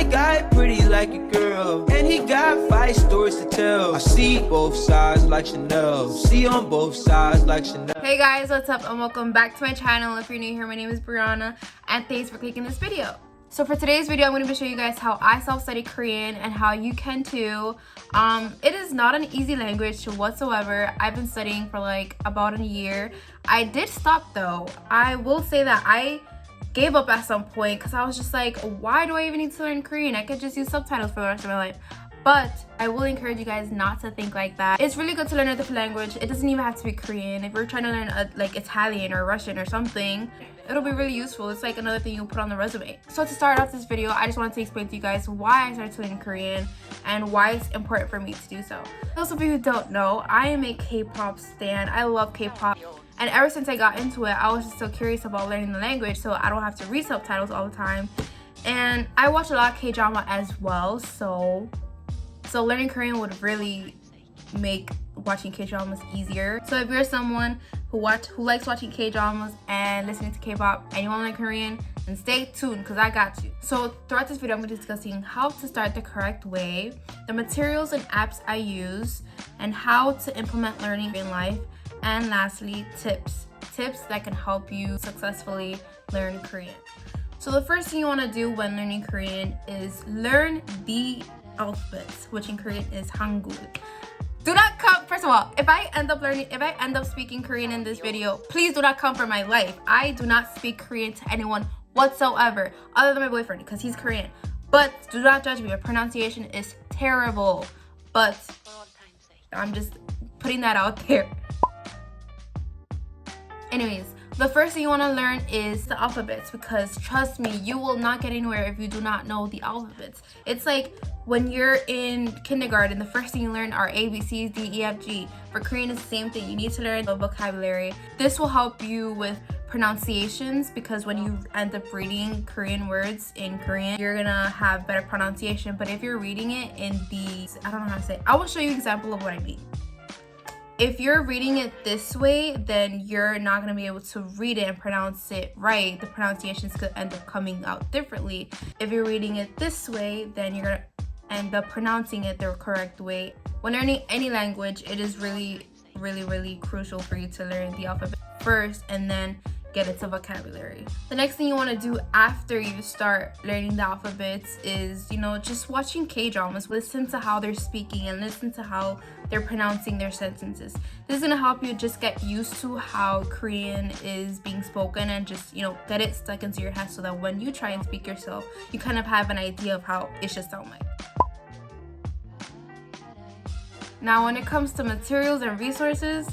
My guy pretty like a girl, and he got 5 stories to tell. I see both sides like Chanel, see on both sides like Chanel. Hey guys, what's up and welcome back to my channel. If you're new here, my name is Brianna and thanks for clicking this video. So for today's video, I'm going to be showing you guys how I self-study Korean and how you can too. It is not an easy language whatsoever. I've been studying for like about a year. I did stop though. I will say that I gave up at some point because I was just like, why do I even need to learn Korean? I could just use subtitles for the rest of my life. But I will encourage you guys not to think like that. It's really good to learn a different language. It doesn't even have to be Korean. If you're trying to learn like Italian or Russian or something, it'll be really useful. It's like another thing you'll put on the resume. So to start off this video, I just wanted to explain to you guys why I started to learn Korean and why it's important for me to do so. Those of you who don't know, I am a K-pop stan. I love K-pop. And ever since I got into it, I was just so curious about learning the language so I don't have to read subtitles all the time. And I watch a lot of K-drama as well, so learning Korean would really make watching K-dramas easier. So if you're someone who likes watching K-dramas and listening to K-pop and you want to learn Korean, then stay tuned because I got you. So throughout this video, I'm going to be discussing how to start the correct way, the materials and apps I use, and how to implement learning in life. And lastly, tips that can help you successfully learn Korean. So the first thing you want to do when learning Korean is learn the alphabets, which in Korean is Hangul. Do not come, first of all, if I end up speaking Korean in this video, please do not come for my life. I do not speak Korean to anyone whatsoever, other than my boyfriend, because he's Korean. But do not judge me, my pronunciation is terrible. But I'm just putting that out there. Anyways, the first thing you want to learn is the alphabets, because trust me, you will not get anywhere if you do not know the alphabets. It's like when you're in kindergarten, the first thing you learn are A, B, C, D, E, F, G. For Korean, it's the same thing. You need to learn the vocabulary. This will help you with pronunciations, because when you end up reading Korean words in Korean, you're gonna have better pronunciation. But if you're reading it in I don't know how to say it. I will show you an example of what I mean. If you're reading it this way, then you're not going to be able to read it and pronounce it right. The pronunciations could end up coming out differently. If you're reading it this way, then you're going to end up pronouncing it the correct way. When learning any language, it is really, really, really crucial for you to learn the alphabet first and then get into vocabulary. The next thing you want to do after you start learning the alphabets is, just watching K-dramas. Listen to how they're speaking and listen to how they're pronouncing their sentences. This is going to help you just get used to how Korean is being spoken and just, get it stuck into your head so that when you try and speak yourself, you kind of have an idea of how it should sound like. Now, when it comes to materials and resources,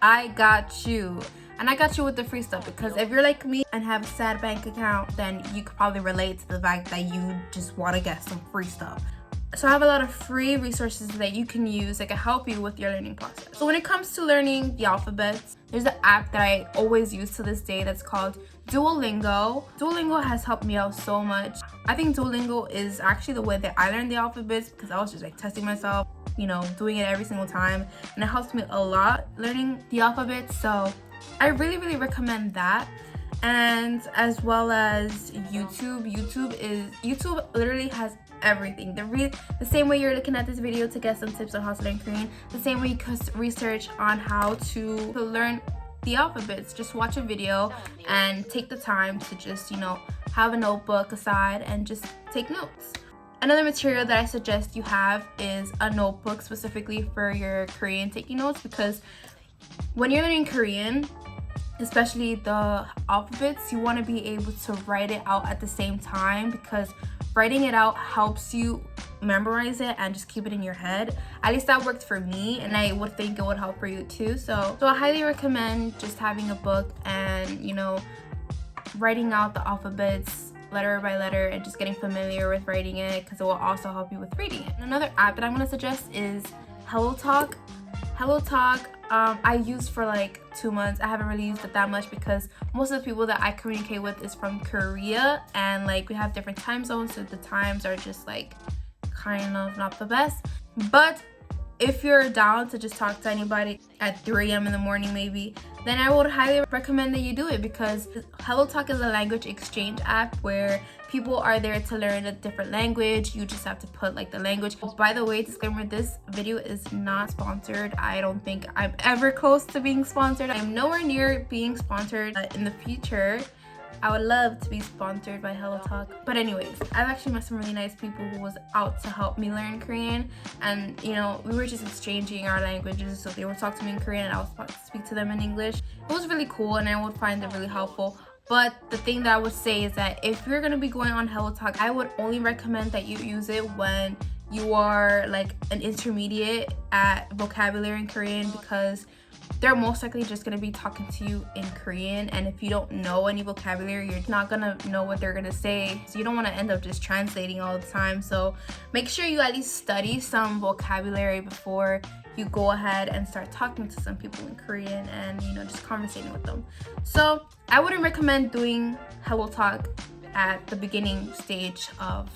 I got you. And I got you with the free stuff, because if you're like me and have a sad bank account, then you could probably relate to the fact that you just want to get some free stuff. So I have a lot of free resources that you can use that can help you with your learning process. So when it comes to learning the alphabets, there's an app that I always use to this day that's called Duolingo. Duolingo has helped me out so much. I think Duolingo is actually the way that I learned the alphabets, because I was just like testing myself, doing it every single time. And it helps me a lot learning the alphabets. So I really, really recommend that. And as well as YouTube. YouTube literally has everything. The same way you're looking at this video to get some tips on how to learn Korean, the same way you can research on how to learn the alphabets. Just watch a video and take the time to just, have a notebook aside and just take notes. Another material that I suggest you have is a notebook specifically for your Korean taking notes, because when you're learning Korean, especially the alphabets, you want to be able to write it out at the same time, because writing it out helps you memorize it and just keep it in your head. At least that worked for me, and I would think it would help for you too. So I highly recommend just having a book and, writing out the alphabets letter by letter and just getting familiar with writing it, because it will also help you with reading it. And another app that I'm going to suggest is HelloTalk. I used for like 2 months. I haven't really used it that much because most of the people that I communicate with is from Korea, and like we have different time zones, so the times are just like kind of not the best. But if you're down to just talk to anybody at 3 a.m. in the morning maybe, then I would highly recommend that you do it, because HelloTalk is a language exchange app where people are there to learn a different language. You just have to put like the language. By the way, disclaimer, this video is not sponsored. I don't think I'm ever close to being sponsored. I'm nowhere near being sponsored. In the future, I would love to be sponsored by HelloTalk. But anyways, I've actually met some really nice people who was out to help me learn Korean, and you know, we were just exchanging our languages. So they would talk to me in Korean and I was about to speak to them in English. It was really cool and I would find it really helpful. But the thing that I would say is that if you're gonna be going on HelloTalk, I would only recommend that you use it when you are like an intermediate at vocabulary in Korean, because they're most likely just gonna be talking to you in Korean, and if you don't know any vocabulary, you're not gonna know what they're gonna say. So you don't wanna end up just translating all the time. So make sure you at least study some vocabulary before you go ahead and start talking to some people in Korean and, you know, just conversating with them. So I wouldn't recommend doing HelloTalk at the beginning stage of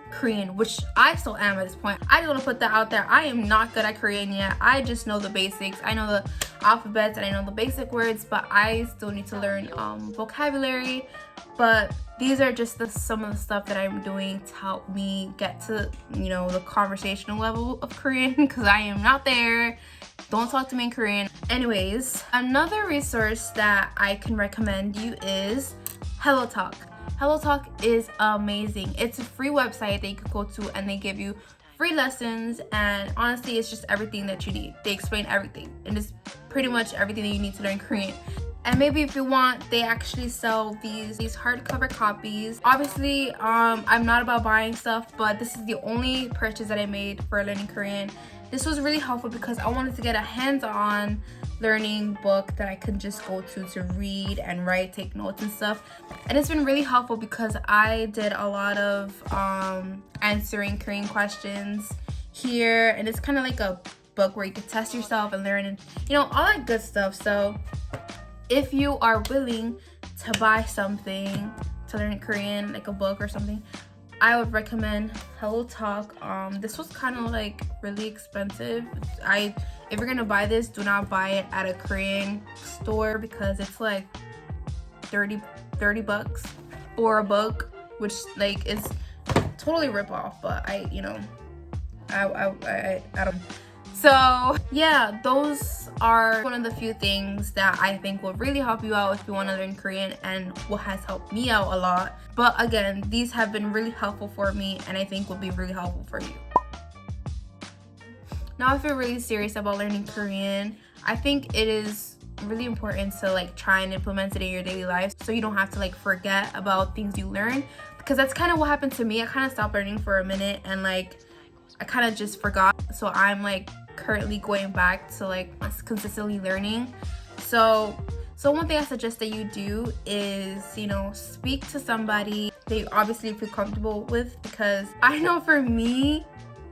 Korean, which I still am at this point. I just want to put that out there. I am not good at Korean yet. I just know the basics. I know the alphabets and I know the basic words, but I still need to learn vocabulary. But these are just some of the stuff that I'm doing to help me get to, you know, the conversational level of Korean, because I am not there. Don't talk to me in Korean. Anyways, another resource that I can recommend you is HelloTalk. HelloTalk is amazing. It's a free website that you can go to and they give you free lessons, and honestly it's just everything that you need. They explain everything and it's pretty much everything that you need to learn Korean. And maybe if you want, they actually sell these hardcover copies. Obviously, I'm not about buying stuff, but this is the only purchase that I made for learning Korean. This was really helpful because I wanted to get a hands-on learning book that I could just go to read and write, take notes and stuff. And it's been really helpful because I did a lot of answering Korean questions here, and it's kind of like a book where you can test yourself and learn, and you know, all that good stuff. So if you are willing to buy something to learn Korean, like a book or something, I would recommend HelloTalk. This was kind of like really expensive. If you're gonna buy this, do not buy it at a Korean store because it's like 30 bucks for a book, which like is totally rip off. But I don't. So yeah, those are one of the few things that I think will really help you out if you want to learn Korean, and what has helped me out a lot. But again, these have been really helpful for me and I think will be really helpful for you. Now, if you're really serious about learning Korean, I think it is really important to like try and implement it in your daily life so you don't have to like forget about things you learn, because that's kind of what happened to me. I kind of stopped learning for a minute and like I kind of just forgot. So I'm like currently going back to like consistently learning. So one thing I suggest that you do is, you know, speak to somebody that you obviously feel comfortable with, because I know for me,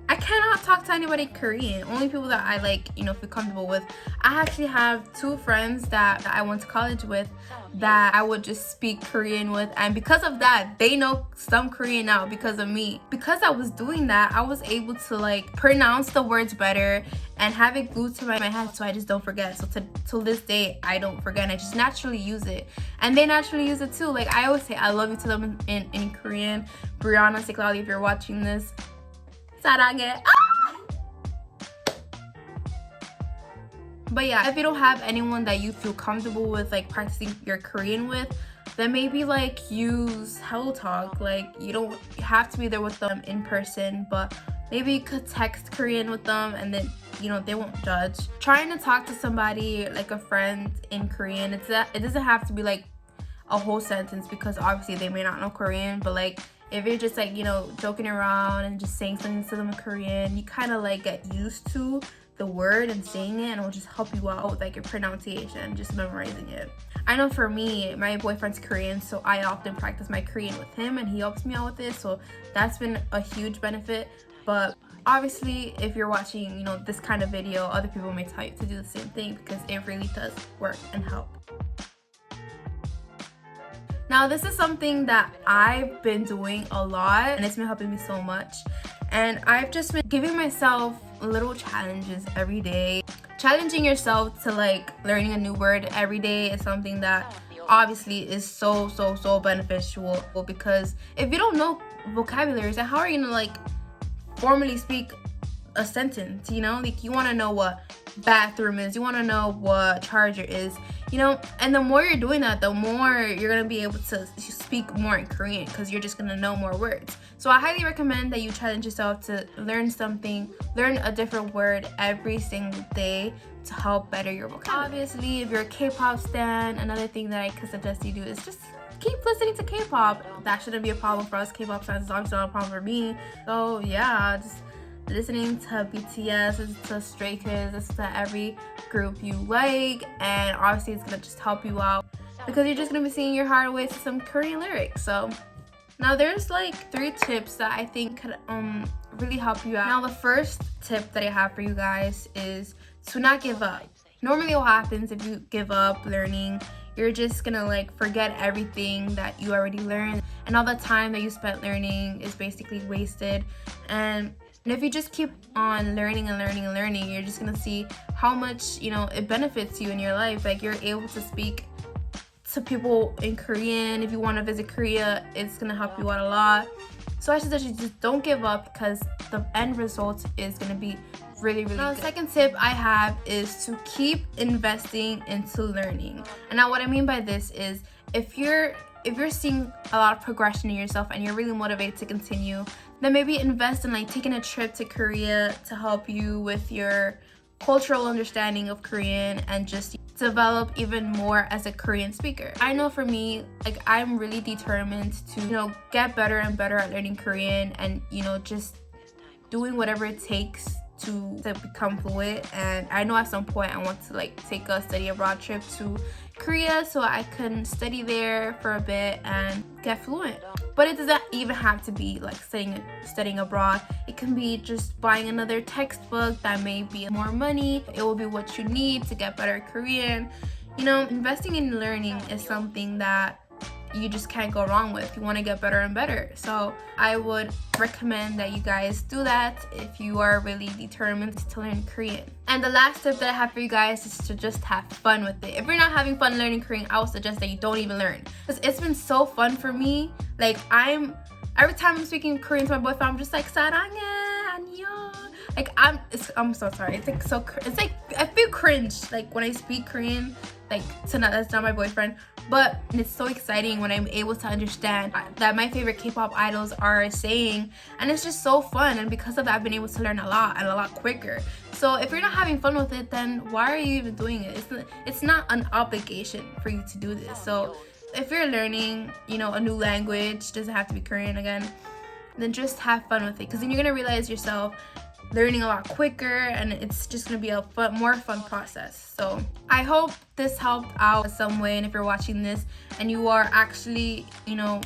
I cannot talk to anybody Korean. Only people that I like, you know, feel comfortable with. I actually have 2 friends that I went to college with that I would just speak Korean with, and because of that, they know some Korean now because of me. Because I was doing that, I was able to like pronounce the words better and have it glued to my head so I just don't forget. So till this day, I don't forget and I just naturally use it, and they naturally use it too. Like I always say I love you to them in Korean. Brianna, Siklali, if you're watching this, 사랑해. But yeah, if you don't have anyone that you feel comfortable with like practicing your Korean with, then maybe like use HelloTalk. Like you don't have to be there with them in person, but maybe you could text Korean with them and then, you know, they won't judge. Trying to talk to somebody like a friend in Korean, it doesn't have to be like a whole sentence, because obviously they may not know Korean, but like if you're just like, you know, joking around and just saying something to them in Korean, you kind of like get used to the word and saying it, and it will just help you out with like your pronunciation, just memorizing it. I know for me, my boyfriend's Korean, so I often practice my Korean with him and he helps me out with it, so that's been a huge benefit. But obviously if you're watching, you know, this kind of video, other people may tell you to do the same thing because it really does work and help. Now, this is something that I've been doing a lot and it's been helping me so much. And I've just been giving myself little challenges every day. Challenging yourself to like learning a new word every day is something that obviously is so beneficial, because if you don't know vocabularies, then how are you gonna like formally speak a sentence? You know, like you want to know what bathroom is, you want to know what charger is, you know. And the more you're doing that, the more you're gonna be able to speak more in Korean, because you're just gonna know more words. So I highly recommend that you challenge yourself to learn a different word every single day to help better your vocabulary. Obviously, if you're a K-pop stan, another thing that I could suggest you do is just keep listening to K-pop. That shouldn't be a problem for us K-pop stans. It's obviously not a problem for me. So yeah, just listening to BTS, listen to Stray Kids, listen to every group you like, and obviously it's gonna just help you out, because you're just gonna be singing your heart away to some Korean lyrics. So now there's like 3 tips that I think could really help you out. Now the first tip that I have for you guys is to not give up. Normally what happens if you give up learning, you're just gonna like forget everything that you already learned, and all the time that you spent learning is basically wasted. And if you just keep on learning, you're just gonna see how much, you know, it benefits you in your life. Like you're able to speak to people in Korean. If you want to visit Korea, it's gonna help you out a lot. So I suggest you just don't give up, because the end result is gonna be really good. Now the second tip I have is to keep investing into learning. And now what I mean by this is, if you're seeing a lot of progression in yourself and you're really motivated to continue, then maybe invest in like taking a trip to Korea to help you with your cultural understanding of Korean and just develop even more as a Korean speaker. I know for me, like I'm really determined to, you know, get better and better at learning Korean, and you know, just doing whatever it takes to become fluent. And I know at some point I want to like take a study abroad trip to Korea so I can study there for a bit and get fluent. But it doesn't even have to be like studying abroad. It can be just buying another textbook that may be more money. It will be what you need to get better at Korean. You know, investing in learning is something that you just can't go wrong with. You want to get better and better. So I would recommend that you guys do that if you are really determined to learn Korean. And the last tip that I have for you guys is to just have fun with it. If you're not having fun learning Korean, I would suggest that you don't even learn, because it's been so fun for me. Like every time I'm speaking Korean to my boyfriend, I'm just like 사랑해, 안녕. Like I'm so sorry. It's like I feel cringe like when I speak Korean, like that's not my boyfriend. But it's so exciting when I'm able to understand that my favorite K-pop idols are saying, and it's just so fun. And because of that, I've been able to learn a lot quicker. So if you're not having fun with it, then why are you even doing it? It's not an obligation for you to do this. So if you're learning, you know, a new language, doesn't have to be Korean again, then just have fun with it, because then you're gonna realize yourself learning a lot quicker, and it's just gonna be a more fun process. So I hope this helped out in some way. And if you're watching this and you are actually, you know,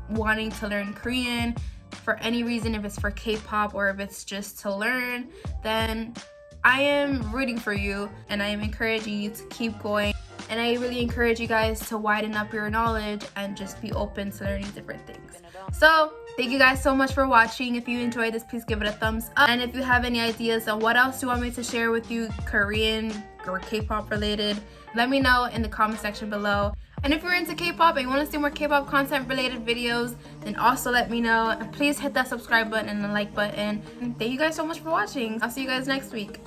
wanting to learn Korean for any reason, if it's for K-pop or if it's just to learn, then I am rooting for you and I am encouraging you to keep going. And I really encourage you guys to widen up your knowledge and just be open to learning different things. So thank you guys so much for watching. If you enjoyed this, please give it a thumbs up. And if you have any ideas on what else you want me to share with you, Korean or K-pop related, let me know in the comment section below. And if you're into K-pop and you want to see more K-pop content related videos, then also let me know. And please hit that subscribe button and the like button. And thank you guys so much for watching. I'll see you guys next week.